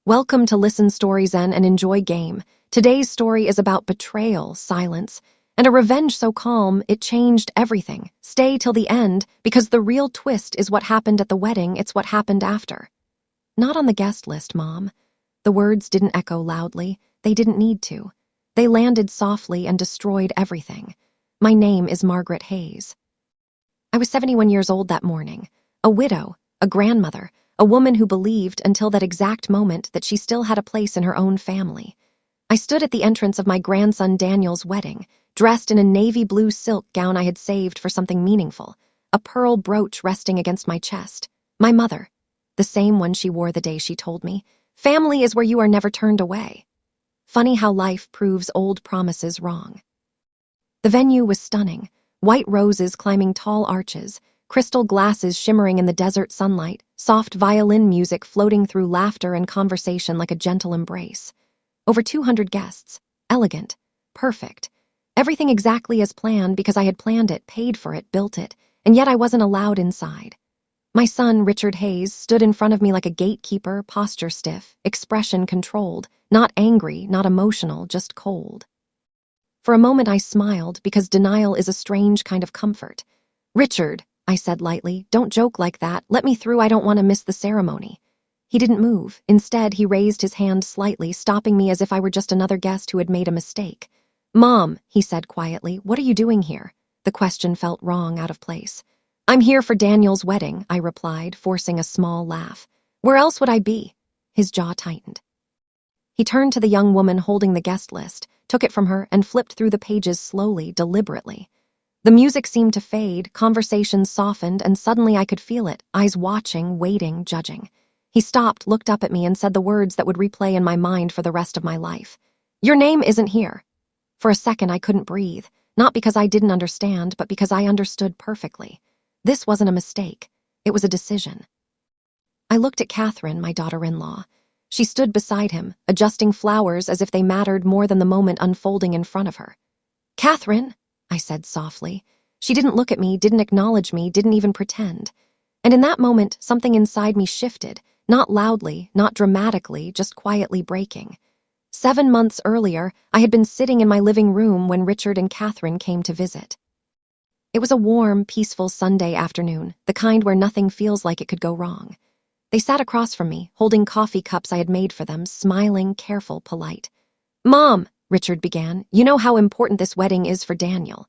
Welcome to Listen STORYZEN and Enjoy Game. Today's story is about betrayal, silence, and a revenge so calm it changed everything. Stay till the end, because the real twist is what happened at the wedding, it's what happened after. Not on the guest list, Mom. The words didn't echo loudly. They didn't need to. They landed softly and destroyed everything. My name is Margaret Hayes. I was 71 years old that morning, a widow, a grandmother, a woman who believed until that exact moment that she still had a place in her own family. I stood at the entrance of my grandson Daniel's wedding, dressed in a navy blue silk gown I had saved for something meaningful, a pearl brooch resting against my chest. My mother, the same one she wore the day she told me, "Family is where you are never turned away." Funny how life proves old promises wrong. The venue was stunning, white roses climbing tall arches, crystal glasses shimmering in the desert sunlight, soft violin music floating through laughter and conversation like a gentle embrace. Over 200 guests, elegant, perfect, everything exactly as planned because I had planned it, paid for it, built it, and yet I wasn't allowed inside. My son, Richard Hayes, stood in front of me like a gatekeeper, posture stiff, expression controlled, not angry, not emotional, just cold. For a moment I smiled because denial is a strange kind of comfort. "Richard," I said lightly, "don't joke like that. Let me through, I don't want to miss the ceremony." He didn't move. Instead, he raised his hand slightly, stopping me as if I were just another guest who had made a mistake. "Mom," he said quietly, "what are you doing here?" The question felt wrong, out of place. "I'm here for Daniel's wedding," I replied, forcing a small laugh. "Where else would I be?" His jaw tightened. He turned to the young woman holding the guest list, took it from her, and flipped through the pages slowly, deliberately. The music seemed to fade, conversations softened, and suddenly I could feel it, eyes watching, waiting, judging. He stopped, looked up at me, and said the words that would replay in my mind for the rest of my life. "Your name isn't here." For a second, I couldn't breathe, not because I didn't understand, but because I understood perfectly. This wasn't a mistake. It was a decision. I looked at Catherine, my daughter-in-law. She stood beside him, adjusting flowers as if they mattered more than the moment unfolding in front of her. "Catherine," I said softly. She didn't look at me, didn't acknowledge me, didn't even pretend. And in that moment, something inside me shifted, not loudly, not dramatically, just quietly breaking. 7 months earlier, I had been sitting in my living room when Richard and Catherine came to visit. It was a warm, peaceful Sunday afternoon, the kind where nothing feels like it could go wrong. They sat across from me, holding coffee cups I had made for them, smiling, careful, polite. "Mom," Richard began, "you know how important this wedding is for Daniel."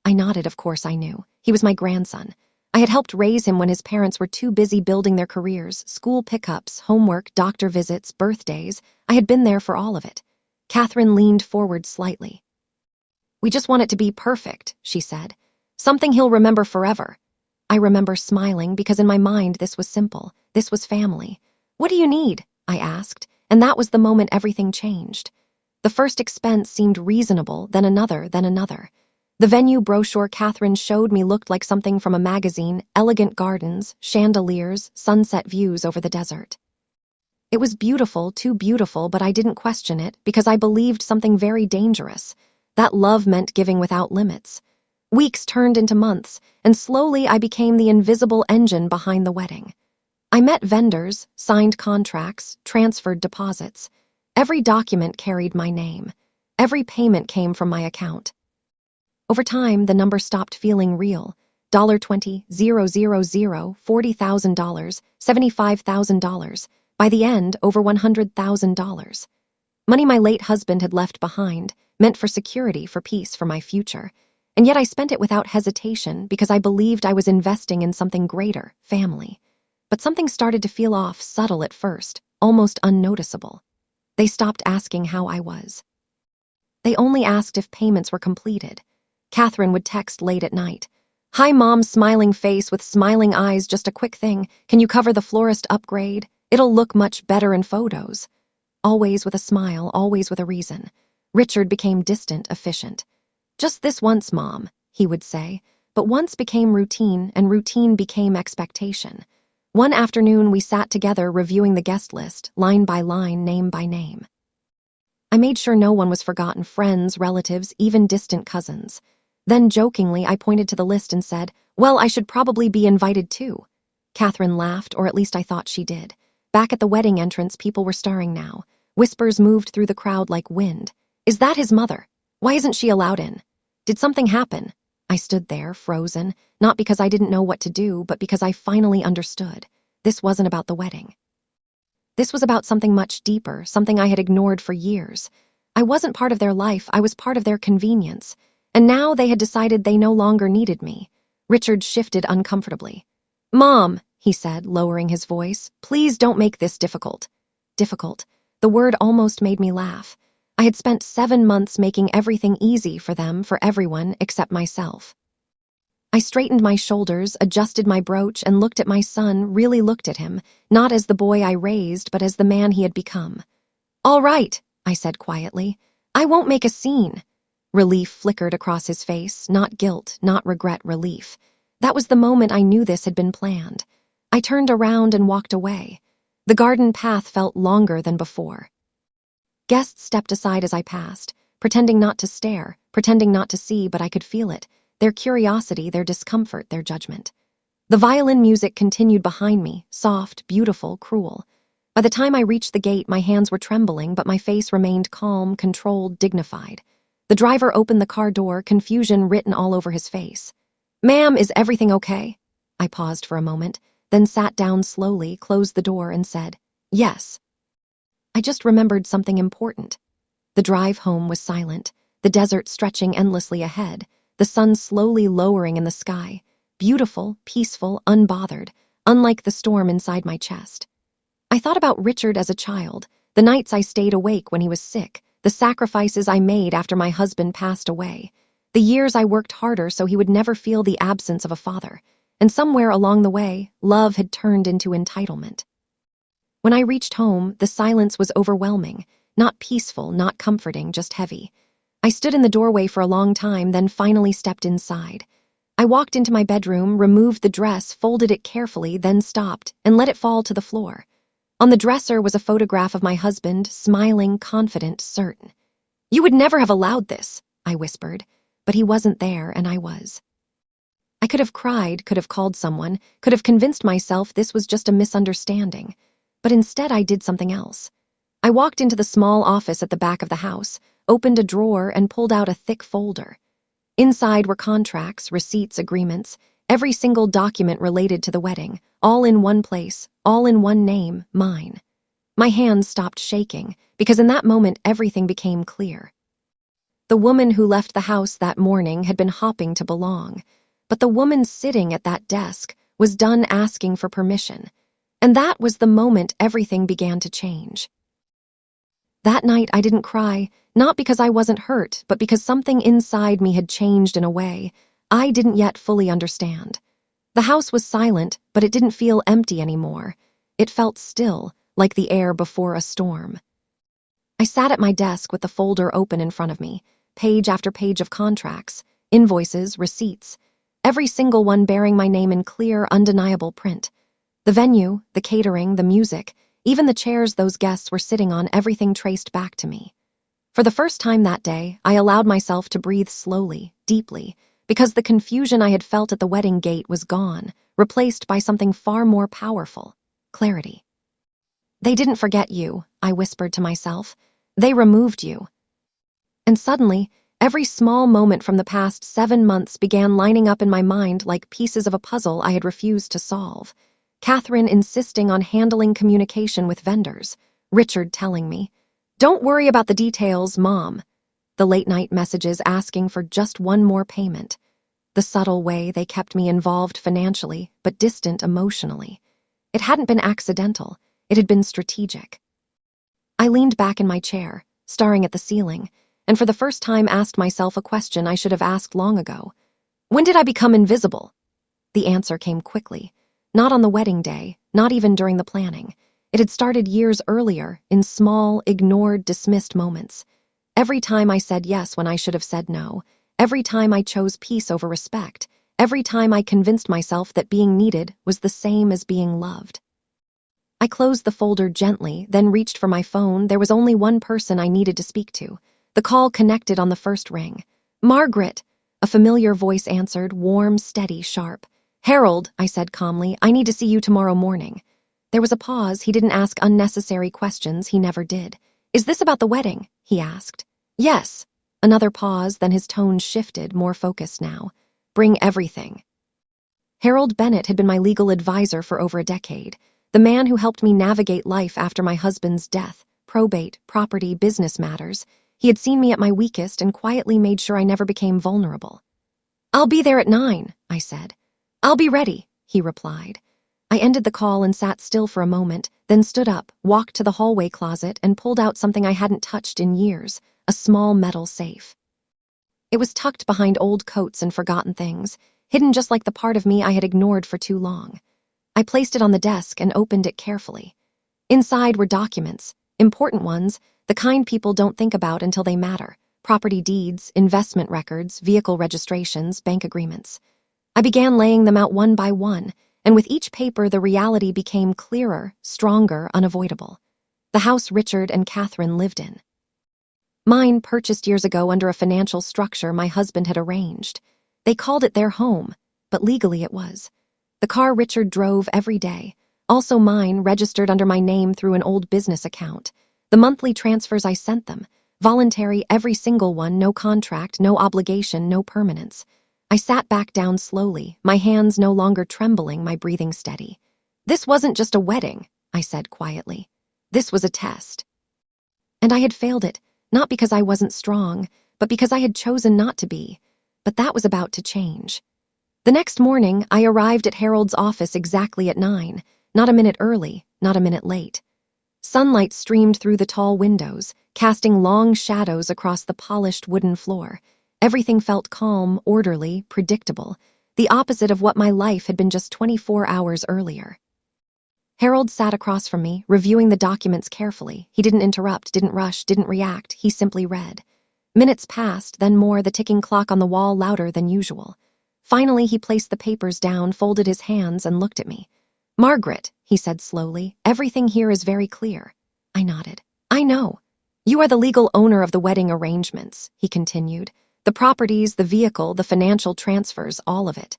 I nodded, of course I knew. He was my grandson. I had helped raise him when his parents were too busy building their careers, school pickups, homework, doctor visits, birthdays. I had been there for all of it. Catherine leaned forward slightly. "We just want it to be perfect," she said. "Something he'll remember forever." I remember smiling because in my mind this was simple. This was family. "What do you need?" I asked, and that was the moment everything changed. The first expense seemed reasonable, then another, then another. The venue brochure Catherine showed me looked like something from a magazine: elegant gardens, chandeliers, sunset views over the desert. It was beautiful, too beautiful, but I didn't question it because I believed something very dangerous. That love meant giving without limits. Weeks turned into months, and slowly I became the invisible engine behind the wedding. I met vendors, signed contracts, transferred deposits. Every document carried my name. Every payment came from my account. Over time, the number stopped feeling real. $20,000, $000, $40,000, $75,000. By the end, over $100,000. Money my late husband had left behind, meant for security, for peace, for my future. And yet I spent it without hesitation because I believed I was investing in something greater, family. But something started to feel off, subtle at first, almost unnoticeable. They stopped asking how I was. They only asked if payments were completed. Catherine would text late at night. "Hi, Mom," smiling face with smiling eyes, "just a quick thing. Can you cover the florist upgrade? It'll look much better in photos." Always with a smile, always with a reason. Richard became distant, efficient. "Just this once, Mom," he would say, but once became routine, and routine became expectation. One afternoon, we sat together reviewing the guest list, line by line, name by name. I made sure no one was forgotten: friends, relatives, even distant cousins. Then, jokingly, I pointed to the list and said, "Well, I should probably be invited too." Catherine laughed, or at least I thought she did. Back at the wedding entrance, people were staring now. Whispers moved through the crowd like wind. Is that his mother? Why isn't she allowed in? Did something happen? I stood there, frozen, not because I didn't know what to do, but because I finally understood. This wasn't about the wedding. This was about something much deeper, something I had ignored for years. I wasn't part of their life, I was part of their convenience. And now they had decided they no longer needed me. Richard shifted uncomfortably. "Mom," he said, lowering his voice, "please don't make this difficult." Difficult. The word almost made me laugh. I had spent 7 months making everything easy for them, for everyone, except myself. I straightened my shoulders, adjusted my brooch, and looked at my son, really looked at him, not as the boy I raised, but as the man he had become. "All right," I said quietly. "I won't make a scene." Relief flickered across his face, not guilt, not regret, relief. That was the moment I knew this had been planned. I turned around and walked away. The garden path felt longer than before. Guests stepped aside as I passed, pretending not to stare, pretending not to see, but I could feel it. Their curiosity, their discomfort, their judgment. The violin music continued behind me, soft, beautiful, cruel. By the time I reached the gate, my hands were trembling, but my face remained calm, controlled, dignified. The driver opened the car door, confusion written all over his face. "Ma'am, is everything okay?" I paused for a moment, then sat down slowly, closed the door, and said, "Yes." I just remembered something important. The drive home was silent, the desert stretching endlessly ahead, the sun slowly lowering in the sky, beautiful, peaceful, unbothered, unlike the storm inside my chest. I thought about Richard as a child, the nights I stayed awake when he was sick, the sacrifices I made after my husband passed away, the years I worked harder so he would never feel the absence of a father, and somewhere along the way, love had turned into entitlement. When I reached home, the silence was overwhelming, not peaceful, not comforting, just heavy. I stood in the doorway for a long time, then finally stepped inside. I walked into my bedroom, removed the dress, folded it carefully, then stopped, and let it fall to the floor. On the dresser was a photograph of my husband, smiling, confident, certain. "You would never have allowed this," I whispered, but he wasn't there, and I was. I could have cried, could have called someone, could have convinced myself this was just a misunderstanding, but instead I did something else. I walked into the small office at the back of the house, opened a drawer, and pulled out a thick folder. Inside were contracts, receipts, agreements, every single document related to the wedding, all in one place, all in one name, mine. My hands stopped shaking, because in that moment everything became clear. The woman who left the house that morning had been hopping to belong, but the woman sitting at that desk was done asking for permission, and that was the moment everything began to change. That night I didn't cry, not because I wasn't hurt, but because something inside me had changed in a way I didn't yet fully understand. The house was silent, but it didn't feel empty anymore. It felt still, like the air before a storm. I sat at my desk with the folder open in front of me, page after page of contracts, invoices, receipts, every single one bearing my name in clear, undeniable print. The venue, the catering, the music, even the chairs those guests were sitting on, everything traced back to me. For the first time that day, I allowed myself to breathe slowly, deeply, because the confusion I had felt at the wedding gate was gone, replaced by something far more powerful: clarity. "They didn't forget you," I whispered to myself. "They removed you." And suddenly, every small moment from the past 7 months began lining up in my mind like pieces of a puzzle I had refused to solve. Catherine insisting on handling communication with vendors. Richard telling me, "Don't worry about the details, Mom." The late-night messages asking for just one more payment. The subtle way they kept me involved financially, but distant emotionally. It hadn't been accidental. It had been strategic. I leaned back in my chair, staring at the ceiling, and for the first time asked myself a question I should have asked long ago. When did I become invisible? The answer came quickly. Not on the wedding day, not even during the planning. It had started years earlier, in small, ignored, dismissed moments. Every time I said yes when I should have said no. Every time I chose peace over respect. Every time I convinced myself that being needed was the same as being loved. I closed the folder gently, then reached for my phone. There was only one person I needed to speak to. The call connected on the first ring. "Margaret," a familiar voice answered, warm, steady, sharp. "Harold," I said calmly, "I need to see you tomorrow morning." There was a pause. He didn't ask unnecessary questions. He never did. "Is this about the wedding?" he asked. "Yes." Another pause, then his tone shifted, more focused now. "Bring everything." Harold Bennett had been my legal advisor for over a decade, the man who helped me navigate life after my husband's death, probate, property, business matters. He had seen me at my weakest and quietly made sure I never became vulnerable. "I'll be there at 9, I said. "I'll be ready," he replied. I ended the call and sat still for a moment, then stood up, walked to the hallway closet, and pulled out something I hadn't touched in years, a small metal safe. It was tucked behind old coats and forgotten things, hidden just like the part of me I had ignored for too long. I placed it on the desk and opened it carefully. Inside were documents, important ones, the kind people don't think about until they matter. Property deeds, investment records, vehicle registrations, bank agreements. I began laying them out one by one, and with each paper the reality became clearer, stronger, unavoidable. The house Richard and Catherine lived in. Mine, purchased years ago under a financial structure my husband had arranged. They called it their home, but legally it was. The car Richard drove every day, also mine, registered under my name through an old business account. The monthly transfers I sent them, voluntary, every single one, no contract, no obligation, no permanence. I sat back down slowly, my hands no longer trembling, my breathing steady. "This wasn't just a wedding," I said quietly. "This was a test." And I had failed it, not because I wasn't strong, but because I had chosen not to be. But that was about to change. The next morning, I arrived at Harold's office exactly at 9, not a minute early, not a minute late. Sunlight streamed through the tall windows, casting long shadows across the polished wooden floor. Everything felt calm, orderly, predictable, the opposite of what my life had been just 24 hours earlier. Harold sat across from me, reviewing the documents carefully. He didn't interrupt, didn't rush, didn't react. He simply read. Minutes passed, then more, the ticking clock on the wall louder than usual. Finally, he placed the papers down, folded his hands, and looked at me. "Margaret," he said slowly, "everything here is very clear." I nodded. "I know. You are the legal owner of the wedding arrangements," he continued. "The properties, the vehicle, the financial transfers, all of it."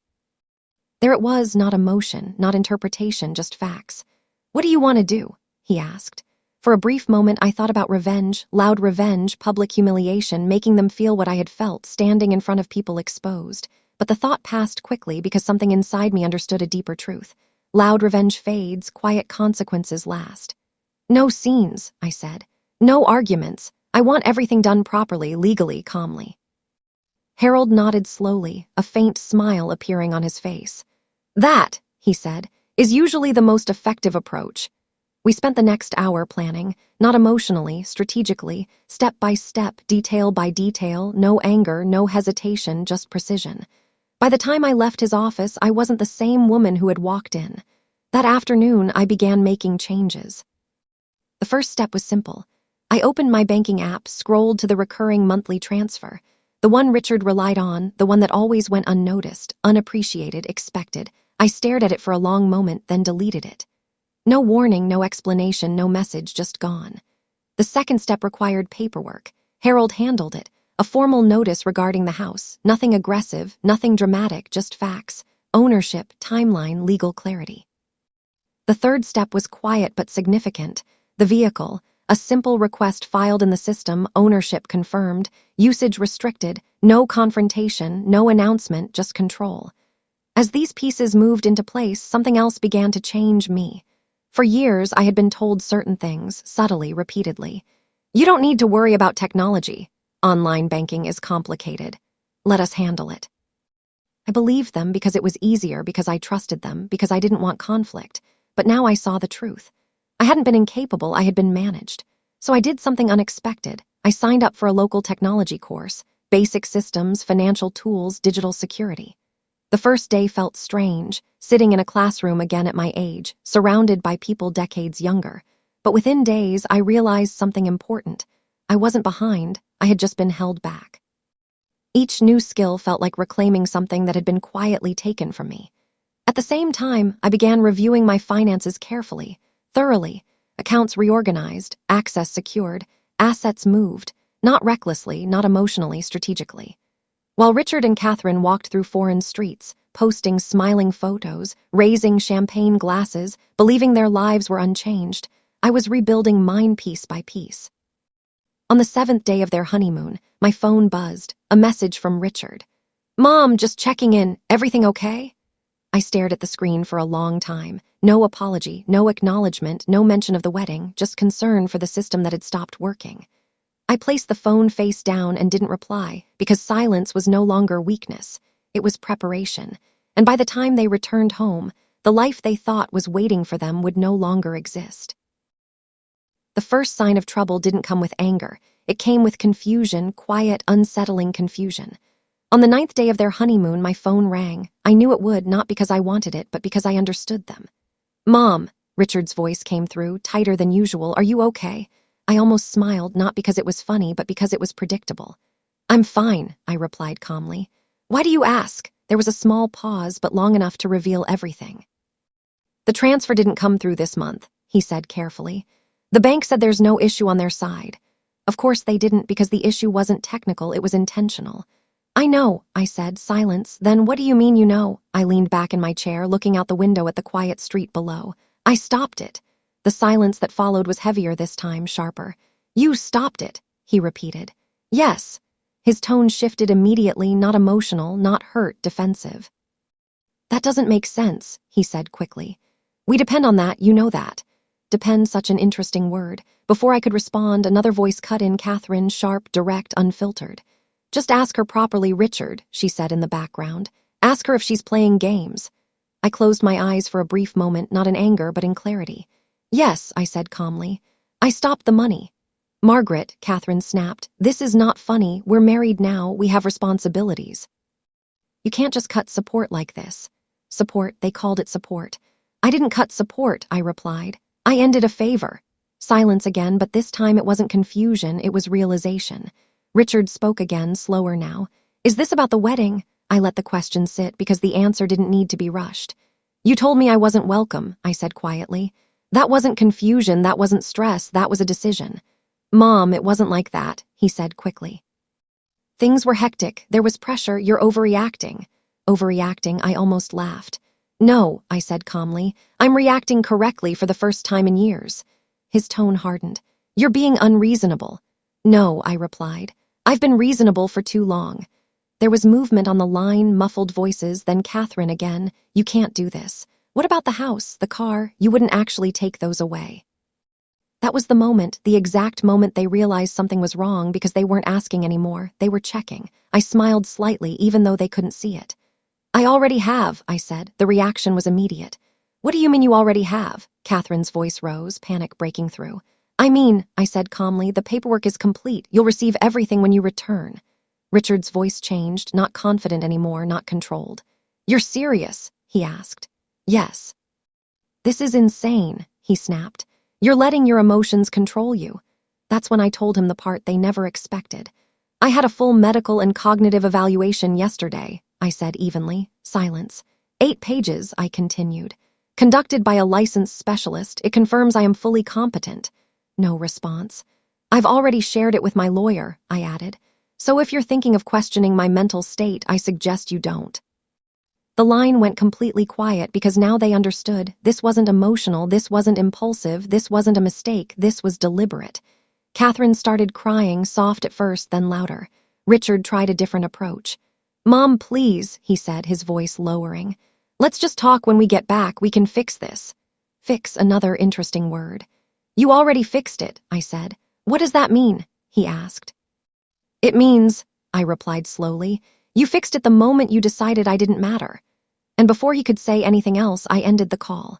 There it was, not emotion, not interpretation, just facts. "What do you want to do?" he asked. For a brief moment, I thought about revenge, loud revenge, public humiliation, making them feel what I had felt, standing in front of people exposed. But the thought passed quickly because something inside me understood a deeper truth. Loud revenge fades, quiet consequences last. "No scenes," I said. "No arguments. I want everything done properly, legally, calmly." Harold nodded slowly, a faint smile appearing on his face. "That," he said, "is usually the most effective approach." We spent the next hour planning, not emotionally, strategically, step by step, detail by detail, no anger, no hesitation, just precision. By the time I left his office, I wasn't the same woman who had walked in. That afternoon, I began making changes. The first step was simple. I opened my banking app, scrolled to the recurring monthly transfer. The one Richard relied on, the one that always went unnoticed, unappreciated, expected. I stared at it for a long moment, then deleted it. No warning, no explanation, no message, just gone. The second step required paperwork. Harold handled it. A formal notice regarding the house. Nothing aggressive, nothing dramatic, just facts. Ownership, timeline, legal clarity. The third step was quiet but significant. The vehicle. A simple request filed in the system, ownership confirmed, usage restricted, no confrontation, no announcement, just control. As these pieces moved into place, something else began to change me. For years, I had been told certain things, subtly, repeatedly. "You don't need to worry about technology. Online banking is complicated. Let us handle it." I believed them because it was easier, because I trusted them, because I didn't want conflict. But now I saw the truth. I hadn't been incapable, I had been managed. So I did something unexpected. I signed up for a local technology course, basic systems, financial tools, digital security. The first day felt strange, sitting in a classroom again at my age, surrounded by people decades younger. But within days, I realized something important. I wasn't behind, I had just been held back. Each new skill felt like reclaiming something that had been quietly taken from me. At the same time, I began reviewing my finances carefully, thoroughly. Accounts reorganized, access secured, assets moved, not recklessly, not emotionally, strategically. While Richard and Catherine walked through foreign streets, posting smiling photos, raising champagne glasses, believing their lives were unchanged. I was rebuilding mine piece by piece. On the 7th day of their honeymoon, my phone buzzed, a message from Richard. "Mom, just checking in. Everything okay?" I stared at the screen for a long time. No apology, no acknowledgement, no mention of the wedding, just concern for the system that had stopped working. I placed the phone face down and didn't reply, because silence was no longer weakness. It was preparation. And by the time they returned home, the life they thought was waiting for them would no longer exist. The first sign of trouble didn't come with anger. It came with confusion, quiet, unsettling confusion. On the 9th day of their honeymoon, my phone rang. I knew it would, not because I wanted it, but because I understood them. "Mom," Richard's voice came through, tighter than usual. "Are you okay?" I almost smiled, not because it was funny, but because it was predictable. "I'm fine," I replied calmly. "Why do you ask?" There was a small pause, but long enough to reveal everything. "The transfer didn't come through this month," he said carefully. "The bank said there's no issue on their side." Of course they didn't, because the issue wasn't technical, it was intentional. "I know," I said. Silence. "Then what do you mean you know?" I leaned back in my chair, looking out the window at the quiet street below. "I stopped it." The silence that followed was heavier this time, sharper. "You stopped it," he repeated. "Yes." His tone shifted immediately, not emotional, not hurt, defensive. "That doesn't make sense," he said quickly. "We depend on that, you know that." Depend, such an interesting word. Before I could respond, another voice cut in, Catherine, sharp, direct, unfiltered. "Just ask her properly, Richard," she said in the background. "Ask her if she's playing games." I closed my eyes for a brief moment, not in anger, but in clarity. "Yes," I said calmly. "I stopped the money." "Margaret," Catherine snapped, "this is not funny. We're married now. We have responsibilities. You can't just cut support like this." "Support," they called it support. "I didn't cut support," I replied. "I ended a favor." Silence again, but this time it wasn't confusion, it was realization. Richard spoke again, slower now. "Is this about the wedding?" I let the question sit because the answer didn't need to be rushed. "You told me I wasn't welcome," I said quietly. "That wasn't confusion, that wasn't stress, that was a decision." "Mom, it wasn't like that," he said quickly. "Things were hectic, there was pressure, you're overreacting." Overreacting, I almost laughed. "No," I said calmly, "I'm reacting correctly for the first time in years." His tone hardened. "You're being unreasonable." "No," I replied. "I've been reasonable for too long." There was movement on the line, muffled voices, then Catherine again. "You can't do this. What about the house, the car? You wouldn't actually take those away." That was the moment, the exact moment they realized something was wrong, because they weren't asking anymore. They were checking. I smiled slightly, even though they couldn't see it. "I already have," I said. The reaction was immediate. "What do you mean you already have?" Catherine's voice rose, panic breaking through. "I mean," I said calmly, "the paperwork is complete. You'll receive everything when you return." Richard's voice changed, not confident anymore, not controlled. "You're serious?" he asked. "Yes." "This is insane," he snapped. "You're letting your emotions control you." That's when I told him the part they never expected. "I had a full medical and cognitive evaluation yesterday," I said evenly. Silence. 8 pages, I continued. "Conducted by a licensed specialist. It confirms I am fully competent." No response. "I've already shared it with my lawyer," I added. "So if you're thinking of questioning my mental state, I suggest you don't." The line went completely quiet, because now they understood. This wasn't emotional, this wasn't impulsive, this wasn't a mistake, this was deliberate. Catherine started crying, soft at first, then louder. Richard tried a different approach. "Mom, please," he said, his voice lowering. "Let's just talk when we get back. We can fix this." Fix, another interesting word. "You already fixed it," I said. "What does that mean?" he asked. "It means," I replied slowly, "you fixed it the moment you decided I didn't matter." And before he could say anything else, I ended the call.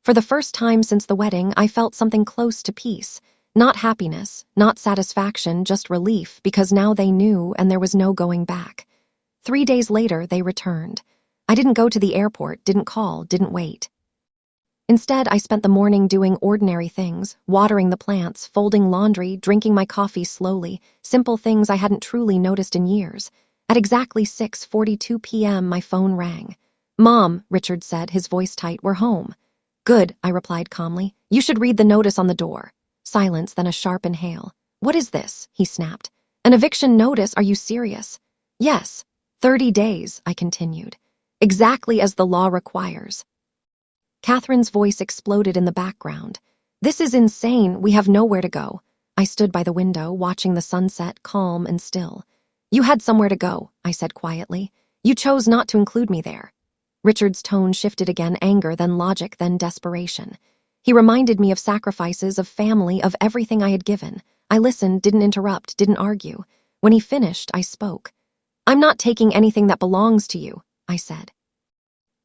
For the first time since the wedding, I felt something close to peace. Not happiness, not satisfaction, just relief, because now they knew and there was no going back. 3 days later, they returned. I didn't go to the airport, didn't call, didn't wait. Instead, I spent the morning doing ordinary things, watering the plants, folding laundry, drinking my coffee slowly, simple things I hadn't truly noticed in years. At exactly 6:42 p.m., my phone rang. "Mom," Richard said, his voice tight, "we're home." "Good," I replied calmly. "You should read the notice on the door." Silence, then a sharp inhale. "What is this?" he snapped. "An eviction notice? Are you serious?" "Yes." 30 days, I continued. exactly as the law requires. Catherine's voice exploded in the background. This is insane. We have nowhere to go. I stood by the window, watching the sunset, calm and still. You had somewhere to go, I said quietly. You chose not to include me there. Richard's tone shifted again, anger, then logic, then desperation. He reminded me of sacrifices, of family, of everything I had given. I listened, didn't interrupt, didn't argue. When he finished, I spoke. I'm not taking anything that belongs to you, I said.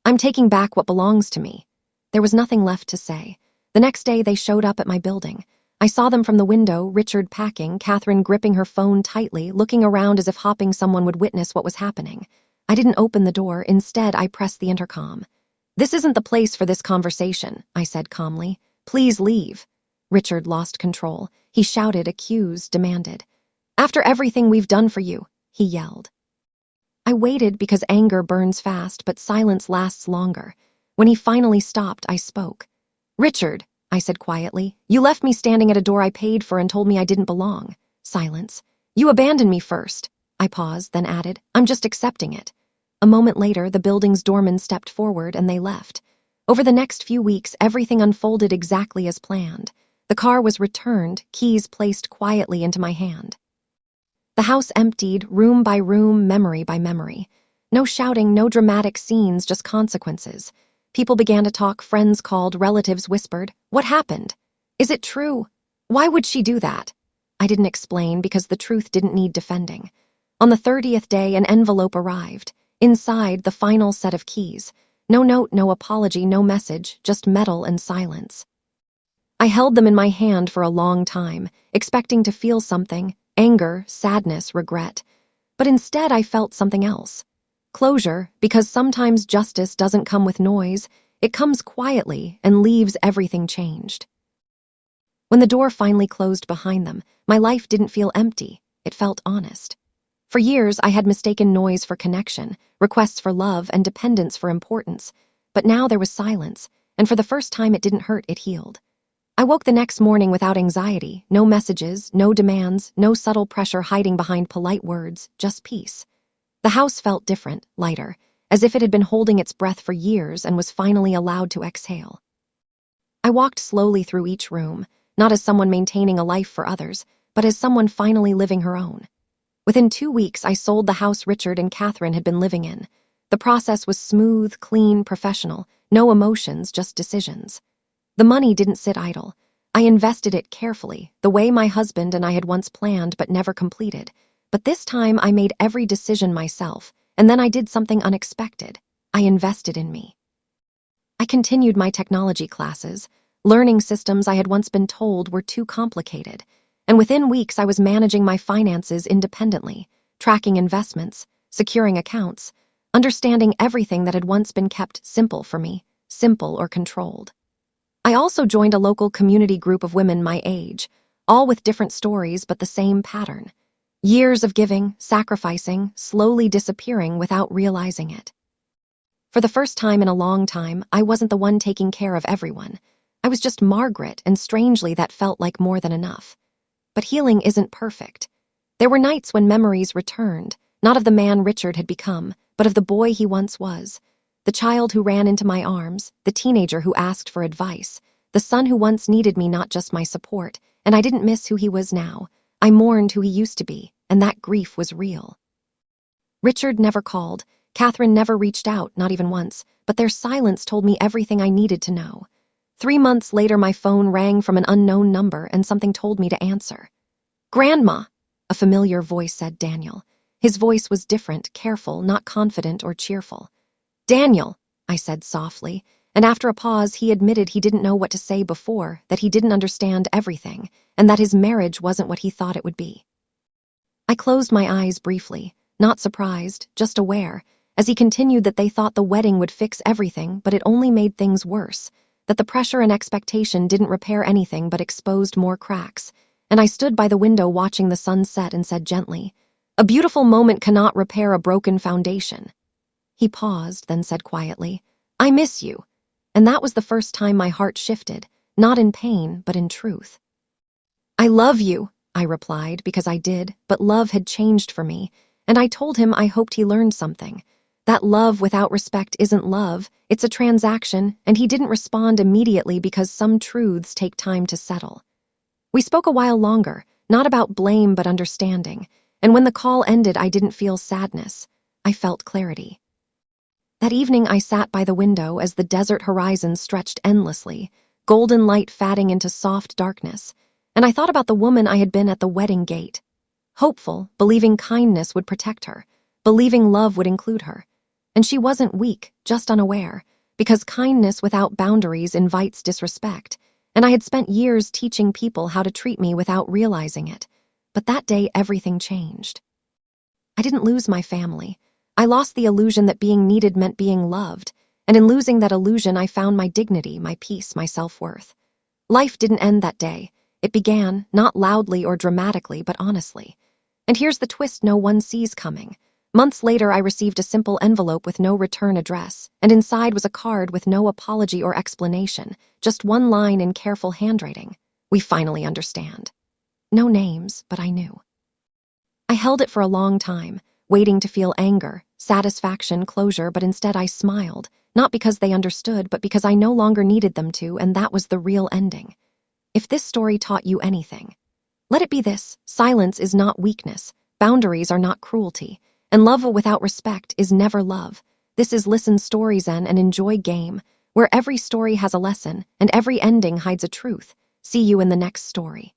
I'm taking back what belongs to me. There was nothing left to say. The next day, they showed up at my building. I saw them from the window, Richard packing, Catherine gripping her phone tightly, looking around as if hoping someone would witness what was happening. I didn't open the door. Instead, I pressed the intercom. This isn't the place for this conversation, I said calmly. Please leave. Richard lost control. He shouted, accused, demanded. After everything we've done for you, he yelled. I waited because anger burns fast, but silence lasts longer. When he finally stopped, I spoke. Richard, I said quietly, you left me standing at a door I paid for and told me I didn't belong. Silence. You abandoned me first. I paused, then added, I'm just accepting it. A moment later, the building's doorman stepped forward and they left. Over the next few weeks, everything unfolded exactly as planned. The car was returned, keys placed quietly into my hand. The house emptied, room by room, memory by memory. No shouting, no dramatic scenes, just consequences. People began to talk, friends called, relatives whispered, What happened? Is it true? Why would she do that? I didn't explain because the truth didn't need defending. On the 30th day, an envelope arrived. Inside, the final set of keys. No note, no apology, no message, just metal and silence. I held them in my hand for a long time, expecting to feel something, anger, sadness, regret. But instead, I felt something else. Closure, because sometimes justice doesn't come with noise, it comes quietly and leaves everything changed. When the door finally closed behind them, my life didn't feel empty, it felt honest. For years, I had mistaken noise for connection, requests for love, and dependence for importance. But now there was silence, and for the first time it didn't hurt, it healed. I woke the next morning without anxiety, no messages, no demands, no subtle pressure hiding behind polite words, just peace. The house felt different, lighter, as if it had been holding its breath for years and was finally allowed to exhale. I walked slowly through each room, not as someone maintaining a life for others, but as someone finally living her own. Within 2 weeks, I sold the house Richard and Catherine had been living in. The process was smooth, clean, professional, no emotions, just decisions. The money didn't sit idle. I invested it carefully, the way my husband and I had once planned but never completed. But this time I made every decision myself, and then I did something unexpected. I invested in me. I continued my technology classes, learning systems I had once been told were too complicated. And within weeks I was managing my finances independently, tracking investments, securing accounts, understanding everything that had once been kept simple for me, simple or controlled. I also joined a local community group of women my age, all with different stories but the same pattern. Years of giving, sacrificing, slowly disappearing without realizing it. For the first time in a long time, I wasn't the one taking care of everyone. I was just Margaret, and strangely that felt like more than enough. But healing isn't perfect. There were nights when memories returned, not of the man Richard had become, but of the boy he once was. The child who ran into my arms, the teenager who asked for advice, the son who once needed me, not just my support, and I didn't miss who he was now. I mourned who he used to be, and that grief was real. Richard never called, Catherine never reached out, not even once, but their silence told me everything I needed to know. 3 months later, my phone rang from an unknown number and something told me to answer. Grandma, a familiar voice said Daniel. His voice was different, careful, not confident or cheerful. Daniel, I said softly, and after a pause he admitted he didn't know what to say before, that he didn't understand everything, and that his marriage wasn't what he thought it would be. I closed my eyes briefly, not surprised, just aware, as he continued that they thought the wedding would fix everything, but it only made things worse, that the pressure and expectation didn't repair anything but exposed more cracks, and I stood by the window watching the sun set and said gently, "A beautiful moment cannot repair a broken foundation." He paused, then said quietly, "I miss you." And that was the first time my heart shifted, not in pain, but in truth. "I love you," I replied, because I did, but love had changed for me, and I told him I hoped he learned something. That love without respect isn't love, it's a transaction, and he didn't respond immediately because some truths take time to settle. We spoke a while longer, not about blame but understanding, and when the call ended, I didn't feel sadness. I felt clarity. That evening, I sat by the window as the desert horizon stretched endlessly, golden light fading into soft darkness, and I thought about the woman I had been at the wedding gate. Hopeful, believing kindness would protect her, believing love would include her. And she wasn't weak, just unaware, because kindness without boundaries invites disrespect, and I had spent years teaching people how to treat me without realizing it. But that day, everything changed. I didn't lose my family. I lost the illusion that being needed meant being loved, and in losing that illusion, I found my dignity, my peace, my self-worth. Life didn't end that day. It began, not loudly or dramatically, but honestly. And here's the twist no one sees coming. Months later, I received a simple envelope with no return address, and inside was a card with no apology or explanation, just one line in careful handwriting. We finally understand. No names, but I knew. I held it for a long time, waiting to feel anger, satisfaction, closure, but instead I smiled, not because they understood, but because I no longer needed them to, and that was the real ending. If this story taught you anything, let it be this: silence is not weakness, boundaries are not cruelty, and love without respect is never love. This is Listen STORYZEN and Enjoy Game, where every story has a lesson and every ending hides a truth. See you in the next story.